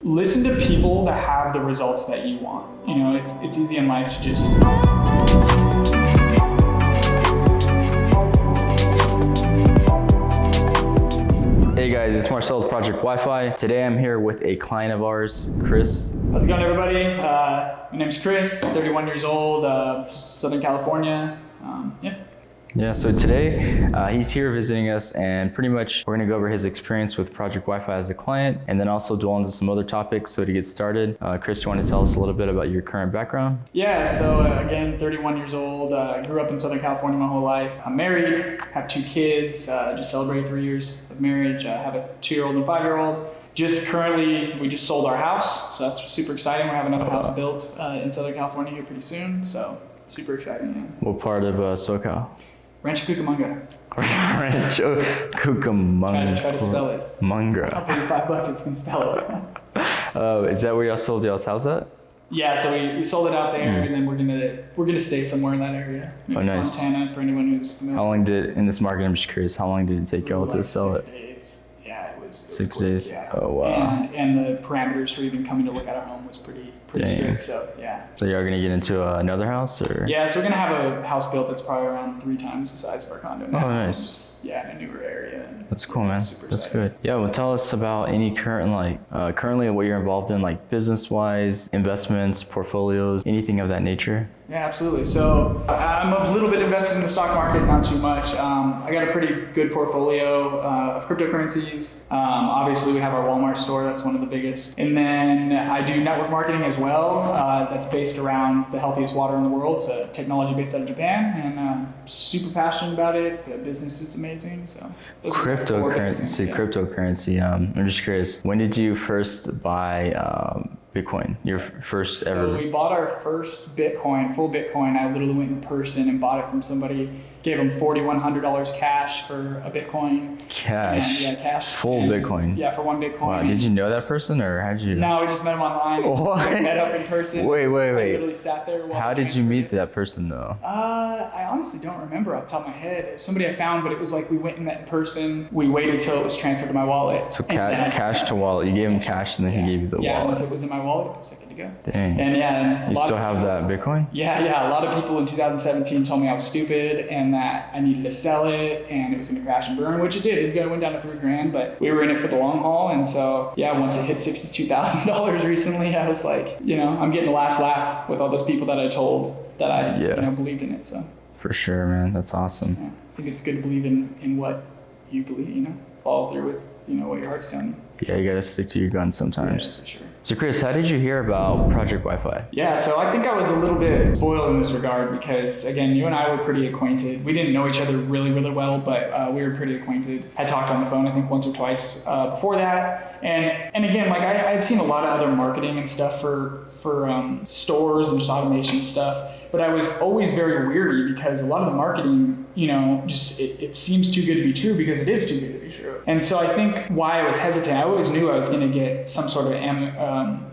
Listen to people that have the results that you want. You know, it's easy in life to just... Hey guys, it's Marcel with Project Wifi. Today I'm here with a client of ours, Chris. How's it going, everybody? My name's Chris, 31 years old, Southern California. Yeah, so today he's here visiting us, and pretty much we're gonna go over his experience with Project Wifi as a client, and then also dwell into some other topics. So to get started, Chris, you want to tell us a little bit about your current background? Yeah, so again, 31 years old, I grew up in Southern California my whole life. I'm married, have 2 kids, just celebrated 3 years of marriage. I have a 2-year-old and a 5-year-old. We just sold our house, so that's super exciting. We're having another house built in Southern California here pretty soon, so super exciting. Yeah. What part of SoCal? Rancho Cucamonga. Rancho Cucamonga. Try to spell it. Munga. I'll pay you $5 if you can spell it. Is that where y'all sold y'all's house at? Yeah, so we sold it out there, and then we're gonna stay somewhere in that area. Maybe nice. Montana, for anyone who's familiar. How long in this market, I'm just curious, how long did it take y'all to sell it? 6 days. Yeah, it was 6 quick, days? yeah. Oh, wow. And the parameters for even coming to look at our home was pretty strict, so yeah. So y'all gonna get into another house, or? Yeah, so we're gonna have a house built that's probably around 3 times the size of our condo now. Oh, nice. Just, yeah, in a newer area. That's cool, man. That's exciting. good. Yeah, well, tell us about any currently what you're involved in, like business-wise, investments, portfolios, anything of that nature. Yeah, absolutely. So I'm a little bit invested in the stock market, not too much. I got a pretty good portfolio of cryptocurrencies. Obviously, we have our Walmart store. That's one of the biggest. And then I do network marketing as well. That's based around the healthiest water in the world. It's a technology based out of Japan, and super passionate about it. The business is amazing. So cryptocurrency. I'm just curious, when did you first buy Bitcoin? Your first ever? So we bought our first Bitcoin, full Bitcoin. I literally went in person and bought it from somebody. Gave them $4,100 cash for a Bitcoin. Cash? Yeah, cash. Full Bitcoin? Yeah, for 1 Bitcoin. Wow, did you know that person, or how'd you? No, we just met him online. What? We met up in person. Wait. I literally sat there. How did you meet that person, though? I honestly don't remember off the top of my head. It was somebody I found, but it was like we went and met in person. We waited till it was transferred to my wallet. So cash to wallet. You gave him cash, and then he gave you the wallet. Yeah, once it was in my wallet, it was like good to go. Dang. And yeah. You still have that Bitcoin? Yeah. A lot of people in 2017 told me I was stupid and that I needed to sell it and it was going to crash and burn, which it did. It went down to $3,000, but we were in it for the long haul. And so, yeah, once it hit $62,000 recently, I was like, I'm getting the last laugh with all those people that I told that I believed in it. So for sure, man. That's awesome. Yeah, I think it's good to believe in what you believe, follow through with, what your heart's telling you. Yeah, you got to stick to your guns sometimes. Yeah, for sure. So Chris, how did you hear about Project Wifi? Yeah, so I think I was a little bit spoiled in this regard because, again, you and I were pretty acquainted. We didn't know each other really, really well, but we were pretty acquainted. I talked on the phone, I think, once or twice before that. And again, like I had seen a lot of other marketing and stuff for stores and just automation stuff. But I was always very weary because a lot of the marketing, it seems too good to be true because it is too good to be true. And so I think why I was hesitant, I always knew I was going to get some sort of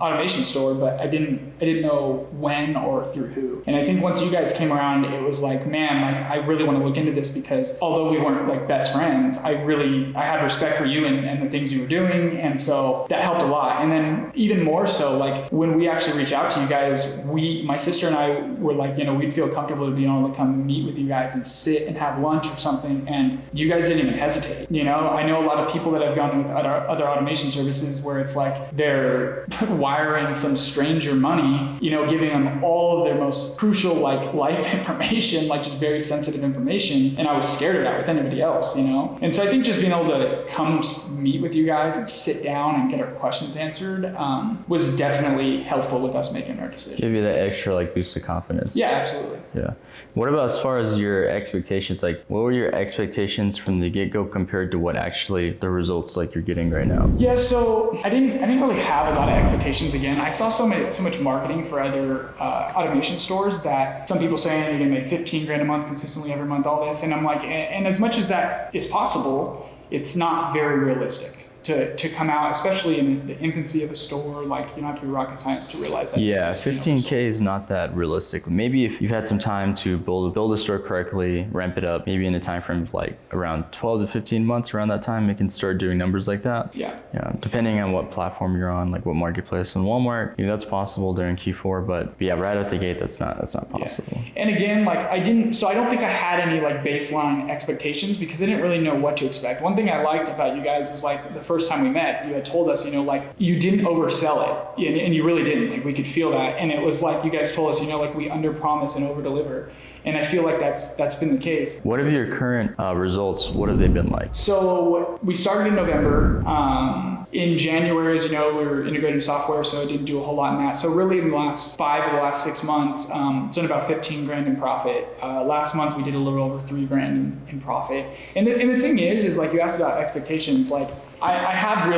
automation store, but I didn't know when or through who. And I think once you guys came around, it was like, man, I really want to look into this because although we weren't like best friends, I had respect for you and the things you were doing. And so that helped a lot. And then even more so, like when we actually reached out to you guys, my sister and I were like, we'd feel comfortable to be able to come meet with you guys and sit and have lunch or something. And you guys didn't even hesitate. I know a lot of people that have gone with other automation services where it's like they're wiring some stranger money, giving them all of their most crucial like life information, like just very sensitive information. And I was scared of that with anybody else, And so I think just being able to come meet with you guys and sit down and get our questions answered was definitely helpful with us making our decision. Give you that extra like boost of confidence. Yeah, absolutely. Yeah. What about as far as your expectations? Like, what were your expectations from the get-go compared to what actually the results like you're getting right now? Yeah, so I didn't really have a lot of expectations. Again, I saw so much marketing for other automation stores that some people saying you're gonna make $15,000 a month consistently every month, all this, and I'm like, and as much as that is possible, it's not very realistic. to come out, especially in the infancy of a store. Like, you don't have to be rocket science to realize that. Yeah, 15K is not that realistic. Maybe if you've had some time to build a store correctly, ramp it up, maybe in a time frame of like around 12 to 15 months, around that time, it can start doing numbers like that. Yeah. Depending on what platform you're on, like what marketplace. And Walmart, that's possible during Q4, but yeah, right out the gate, that's not possible. Yeah. And again, like I don't think I had any like baseline expectations because I didn't really know what to expect. One thing I liked about you guys is like the first time we met, you had told us, like you didn't oversell it, and you really didn't. Like we could feel that, and it was like you guys told us, like we underpromise and overdeliver. And I feel like that's been the case. What have your current results, what have they been like? So we started in November. In January, as you know, we were integrating software, so it didn't do a whole lot in that. So really in the last 5 of the last 6 months, it's done about 15 grand in profit. Last month we did a little over 3 grand in profit. And the thing is like you asked about expectations, like I have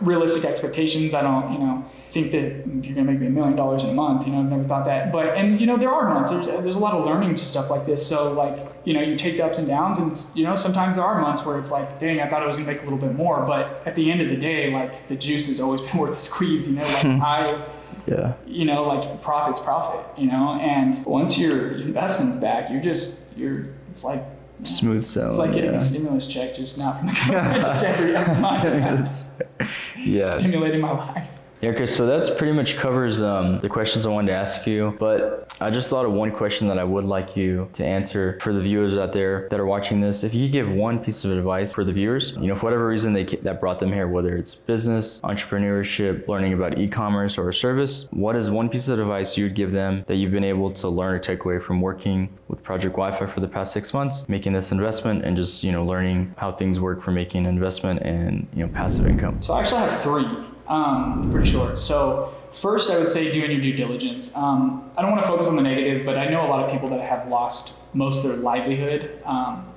realistic expectations. I don't, think that you're gonna make me $1 million in a month. I've never thought that. But there are months. There's a lot of learning to stuff like this. So like you take the ups and downs, and sometimes there are months where it's like, dang, I thought I was gonna make a little bit more. But at the end of the day, like the juice has always been worth the squeeze. Like profit's profit. And once your investment's back, it's like smooth sailing. It's like getting a stimulus check, just not from the government, just every month. Yeah. Stimulating my life. Yeah, Chris, so that's pretty much covers the questions I wanted to ask you, but I just thought of one question that I would like you to answer for the viewers out there that are watching this. If you could give one piece of advice for the viewers, for whatever reason that brought them here, whether it's business, entrepreneurship, learning about e-commerce or a service, what is one piece of advice you would give them that you've been able to learn or take away from working with Project Wi-Fi for the past 6 months, making this investment and just, learning how things work for making an investment and, passive income? So I actually have 3. Pretty short. So first, I would say doing your due diligence. I don't want to focus on the negative, but I know a lot of people that have lost most of their livelihood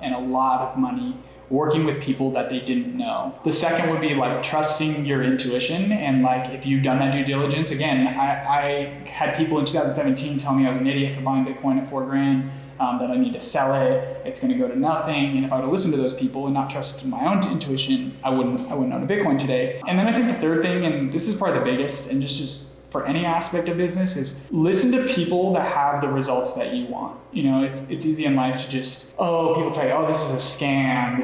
and a lot of money working with people that they didn't know. The second would be like trusting your intuition, and like if you've done that due diligence. Again, I had people in 2017 tell me I was an idiot for buying Bitcoin at 4 grand. That I need to sell it, it's going to go to nothing. And if I would have listened to those people and not trusted my own intuition, I wouldn't own a Bitcoin today. And then I think the third thing, and this is probably the biggest, and just for any aspect of business, is listen to people that have the results that you want. It's easy in life to just, people tell you, this is a scam,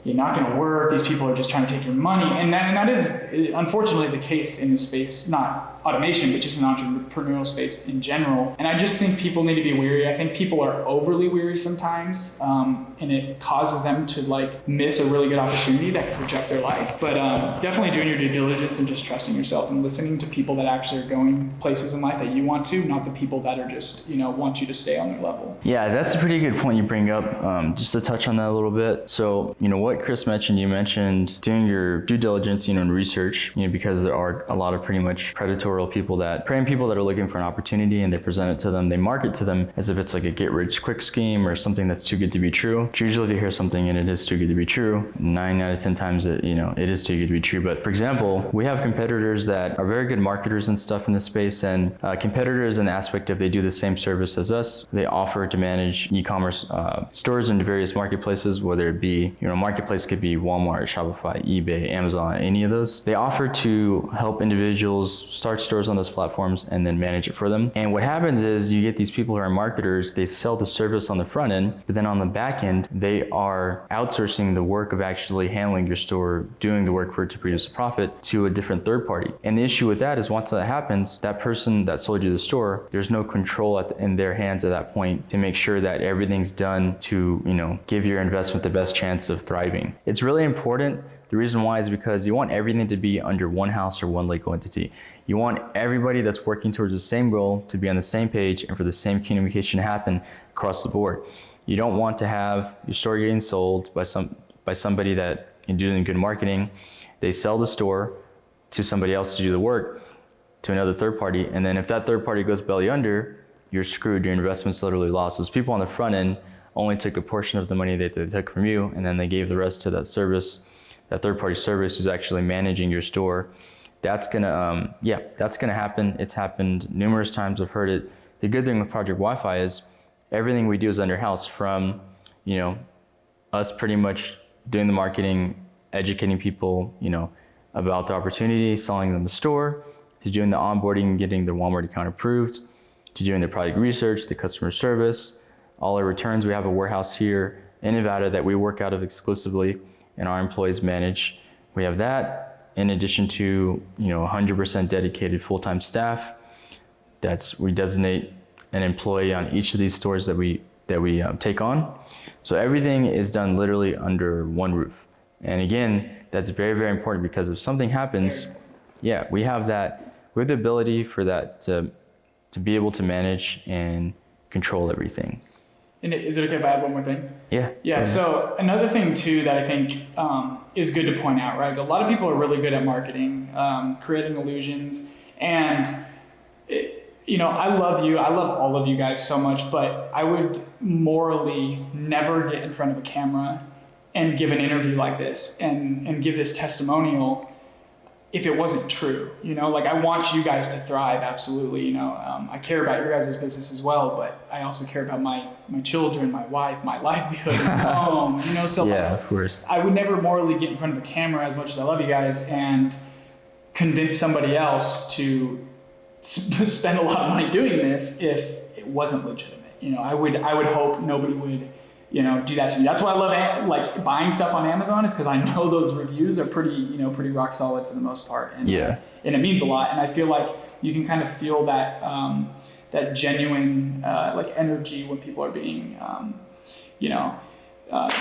you're not going to work, these people are just trying to take your money. And that is unfortunately the case in this space, not automation, but just an entrepreneurial space in general. And I just think people need to be wary. I think people are overly wary sometimes, and it causes them to like miss a really good opportunity that could project their life. But definitely doing your due diligence and just trusting yourself and listening to people that actually are going places in life that you want to, not the people that are just, want you to stay on their level. Yeah, that's a pretty good point you bring up. Just to touch on that a little bit. So, what Chris mentioned, you mentioned doing your due diligence, and research, because there are a lot of pretty much predatory people that are looking for an opportunity, and they present it to them, they market to them as if it's like a get rich quick scheme or something that's too good to be true. Usually if you hear something and it is too good to be true, 9 out of 10 times it is too good to be true. But for example, we have competitors that are very good marketers and stuff in this space, and competitors in the aspect of they do the same service as us. They offer to manage e-commerce stores in various marketplaces, whether it be, marketplace could be Walmart, Shopify, eBay, Amazon, any of those. They offer to help individuals start stores on those platforms and then manage it for them. And what happens is you get these people who are marketers, they sell the service on the front end, but then on the back end, they are outsourcing the work of actually handling your store, doing the work for it to produce a profit to a different third party. And the issue with that is once that happens, that person that sold you the store, there's no control in their hands at that point to make sure that everything's done to, give your investment the best chance of thriving. It's really important. The reason why is because you want everything to be under one house or one legal entity. You want everybody that's working towards the same goal to be on the same page and for the same communication to happen across the board. You don't want to have your store getting sold by somebody that is doing good marketing. They sell the store to somebody else to do the work, to another third party, and then if that third party goes belly under, you're screwed. Your investment's literally lost. Those people on the front end only took a portion of the money that they took from you, and then they gave the rest to that service, that third party service who's actually managing your store. That's gonna happen. It's happened numerous times. I've heard it. The good thing with Project Wi-Fi is everything we do is under house, from, us pretty much doing the marketing, educating people, about the opportunity, selling them the store, to doing the onboarding and getting the Walmart account approved, to doing the product research, the customer service, all our returns. We have a warehouse here in Nevada that we work out of exclusively and our employees manage. We have that in addition to 100% dedicated full-time staff. We designate an employee on each of these stores that we take on. So everything is done literally under one roof. And again, that's very, very important because if something happens, we have the ability for that to be able to manage and control everything. And is it okay if I add one more thing? Yeah. Yeah. So another thing too that I think is good to point out, right? A lot of people are really good at marketing, creating illusions, and I love you. I love all of you guys so much, but I would morally never get in front of a camera and give an interview like this and give this testimonial if it wasn't true. Like, I want you guys to thrive, absolutely. I care about your guys' business as well, but I also care about my children, my wife, my livelihood, my home, so of course. I would never morally get in front of a camera, as much as I love you guys, and convince somebody else to spend a lot of money doing this if it wasn't legitimate. I would hope nobody would do that to me. That's why I love buying stuff on Amazon, is because I know those reviews are pretty rock solid for the most part, and and it means a lot. And I feel like you can kind of feel that that genuine energy when people are being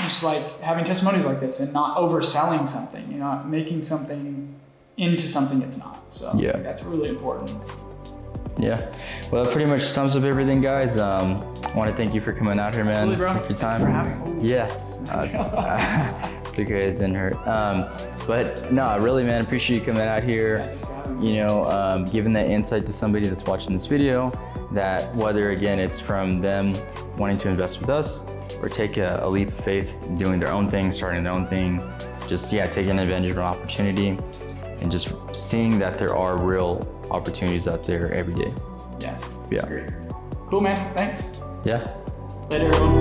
just like having testimonies like this and not overselling something, making something into something it's not. So I think that's really important. Yeah, well, that pretty much sums up everything, guys. I want to thank you for coming out here, man. Absolutely, bro. Thank you for your time. Thanks for having me. Yeah, it's okay, it didn't hurt. But no, really, man, appreciate you coming out here. Giving that insight to somebody that's watching this video, that whether again it's from them wanting to invest with us or take a leap of faith, doing their own thing, starting their own thing, just taking advantage of an opportunity and just seeing that there are real opportunities out there every day. Yeah. Yeah. Great. Cool, man. Thanks. Yeah. Later, everyone.